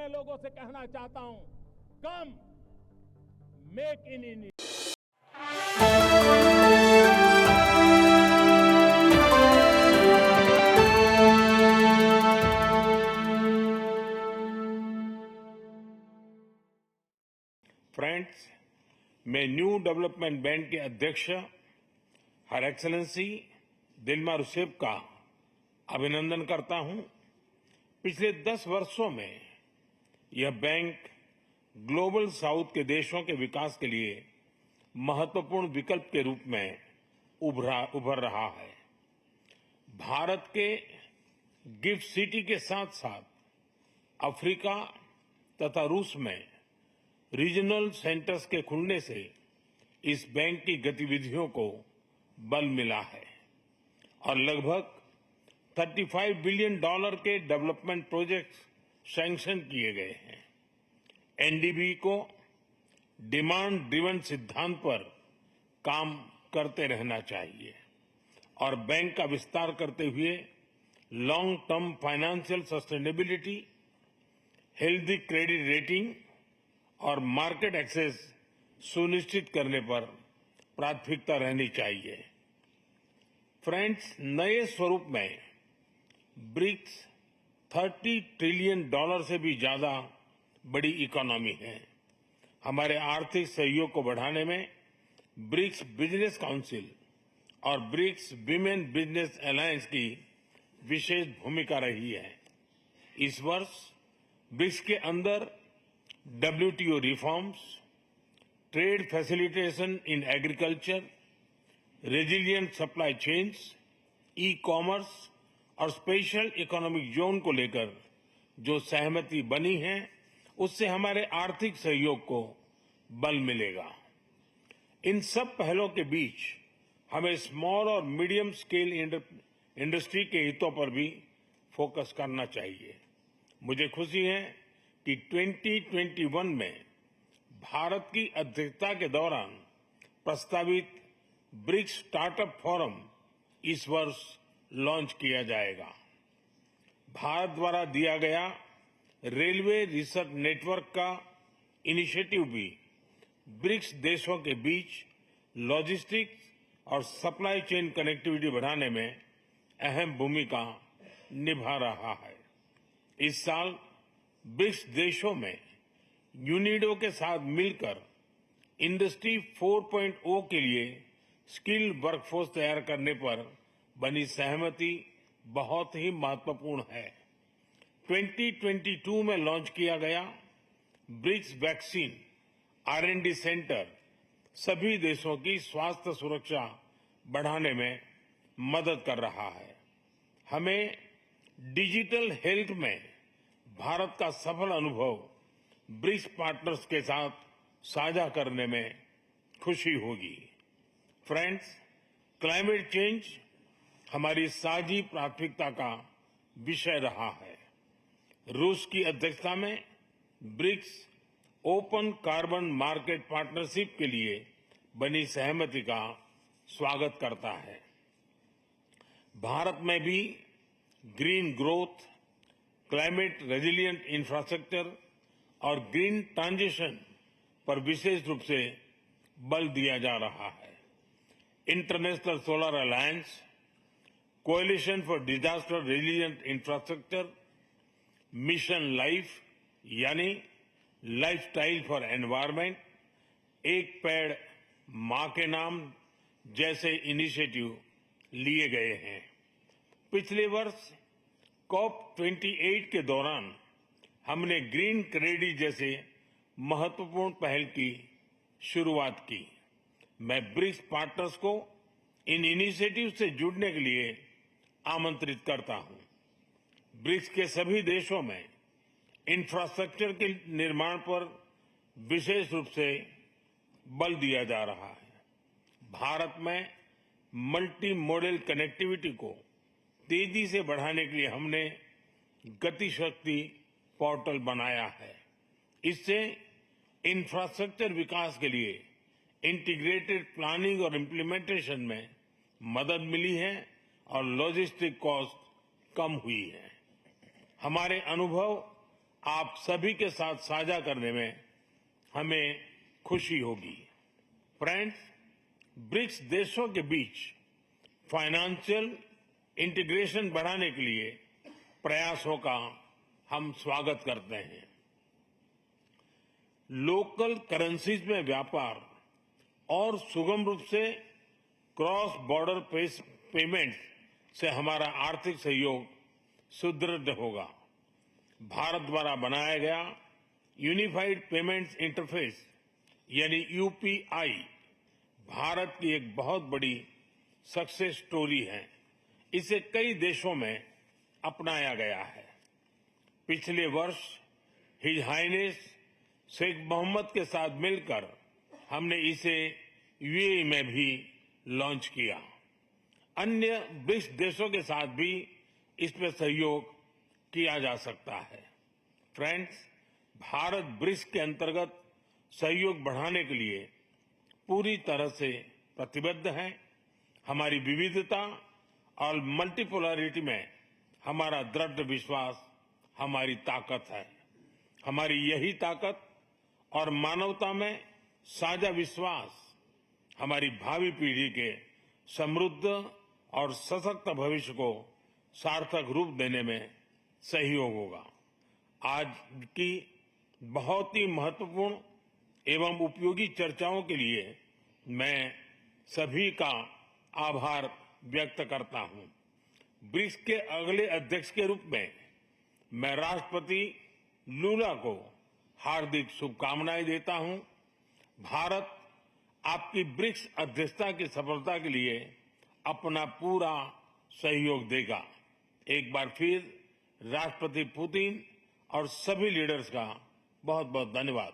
लोगों से कहना चाहता हूं, कम मेक इन इंडिया। फ्रेंड्स, मैं न्यू डेवलपमेंट बैंक के अध्यक्ष हर एक्सेलेंसी दिल्मा रूसेफ का अभिनंदन करता हूं। पिछले 10 वर्षों में यह बैंक ग्लोबल साउथ के देशों के विकास के लिए महत्वपूर्ण विकल्प के रूप में उभर रहा है। भारत के गिफ्ट सिटी के साथ साथ अफ्रीका तथा रूस में रीजनल सेंटर्स के खुलने से इस बैंक की गतिविधियों को बल मिला है और लगभग $35 बिलियन के डेवलपमेंट प्रोजेक्ट्स सैंक्शन किए गए हैं। एनडीबी को डिमांड ड्रिवन सिद्धांत पर काम करते रहना चाहिए और बैंक का विस्तार करते हुए long term financial sustainability, healthy credit rating और मार्केट एक्सेस सुनिश्चित करने पर प्राथमिकता रहनी चाहिए। फ्रेंड्स, नए स्वरूप में ब्रिक्स $30 ट्रिलियन से भी ज्यादा बड़ी इकोनॉमी है। हमारे आर्थिक सहयोग को बढ़ाने में ब्रिक्स बिजनेस काउंसिल और ब्रिक्स विमेन बिजनेस अलायंस की विशेष भूमिका रही है। इस वर्ष ब्रिक्स के अंदर WTO reforms, trade facilitation in agriculture, resilient supply chains, e commerce और स्पेशल इकोनॉमिक जोन को लेकर जो सहमति बनी है, उससे हमारे आर्थिक सहयोग को बल मिलेगा। इन सब पहलों के बीच हमें स्मॉल और मीडियम स्केल इंडस्ट्री के हितों पर भी फोकस करना चाहिए। मुझे खुशी है कि 2021 में भारत की अध्यक्षता के दौरान प्रस्तावित ब्रिक्स स्टार्टअप फोरम इस वर्ष लॉन्च किया जाएगा। भारत द्वारा दिया गया रेलवे रिसर्च नेटवर्क का इनिशिएटिव भी ब्रिक्स देशों के बीच लॉजिस्टिक्स और सप्लाई चेन कनेक्टिविटी बढ़ाने में अहम भूमिका निभा रहा है। इस साल ब्रिक्स देशों में यूनिडो के साथ मिलकर इंडस्ट्री 4.0 के लिए स्किल्ड वर्कफोर्स तैयार करने पर बनी सहमति बहुत ही महत्वपूर्ण है। 2022 में लॉन्च किया गया ब्रिक्स वैक्सीन R&D सेंटर सभी देशों की स्वास्थ्य सुरक्षा बढ़ाने में मदद कर रहा है। हमें डिजिटल हेल्थ में भारत का सफल अनुभव ब्रिक्स पार्टनर्स के साथ साझा करने में खुशी होगी। फ्रेंड्स, क्लाइमेट चेंज हमारी साझी प्राथमिकता का विषय रहा है। रूस की अध्यक्षता में BRICS open carbon market partnership के लिए बनी सहमति का स्वागत करता है। भारत में भी green growth, climate resilient infrastructure और ग्रीन ट्रांजिशन पर विशेष रूप से बल दिया जा रहा है। International solar alliance, coalition for disaster resilient infrastructure, mission life यानी लाइफस्टाइल फॉर एनवायरमेंट, एक पेड़ मां के नाम जैसे इनिशिएटिव लिए गए हैं। पिछले वर्ष COP28 के दौरान हमने ग्रीन क्रेडिट जैसे महत्वपूर्ण पहल की शुरुआत की। मैं ब्रिक्स पार्टनर्स को इन इनिशिएटिव से जुड़ने के लिए आमंत्रित करता हूं। ब्रिक्स के सभी देशों में इंफ्रास्ट्रक्चर के निर्माण पर विशेष रूप से बल दिया जा रहा है। भारत में मल्टी मॉडल कनेक्टिविटी को तेजी से बढ़ाने के लिए हमने गति शक्ति पोर्टल बनाया है। इससे इंफ्रास्ट्रक्चर विकास के लिए इंटीग्रेटेड प्लानिंग और इम्प्लीमेंटेशन में मदद मिली है और लॉजिस्टिक कॉस्ट कम हुई है। हमारे अनुभव आप सभी के साथ साझा करने में हमें खुशी होगी। फ्रेंड्स, ब्रिक्स देशों के बीच फाइनेंशियल इंटीग्रेशन बढ़ाने के लिए प्रयासों का हम स्वागत करते हैं। लोकल करेंसीज में व्यापार और सुगम रूप से क्रॉस बॉर्डर पेमेंट से हमारा आर्थिक सहयोग सुदृढ़ होगा। भारत द्वारा बनाया गया यूनिफाइड पेमेंट्स इंटरफेस यानी यूपीआई भारत की एक बहुत बड़ी सक्सेस स्टोरी है। इसे कई देशों में अपनाया गया है। पिछले वर्ष हिज हाइनेस शेख मोहम्मद के साथ मिलकर हमने इसे यूएई में भी लॉन्च किया। अन्य ब्रिक्स देशों के साथ भी इसमें सहयोग किया जा सकता है। फ्रेंड्स, भारत ब्रिक्स के अंतर्गत सहयोग बढ़ाने के लिए पूरी तरह से प्रतिबद्ध है। हमारी विविधता और मल्टीपोलैरिटी में हमारा दृढ़ विश्वास हमारी ताकत है। हमारी यही ताकत और मानवता में साझा विश्वास हमारी भावी पीढ़ी के समृद्ध और सशक्त भविष्य को सार्थक रूप देने में सहयोग होगा। आज की बहुत ही महत्वपूर्ण एवं उपयोगी चर्चाओं के लिए मैं सभी का आभार व्यक्त करता हूं। ब्रिक्स के अगले अध्यक्ष के रूप में मैं राष्ट्रपति लूला को हार्दिक शुभकामनाएं देता हूं। भारत आपकी ब्रिक्स अध्यक्षता की सफलता के लिए अपना पूरा सहयोग देगा। एक बार फिर राष्ट्रपति पुतिन और सभी लीडर्स का बहुत बहुत धन्यवाद।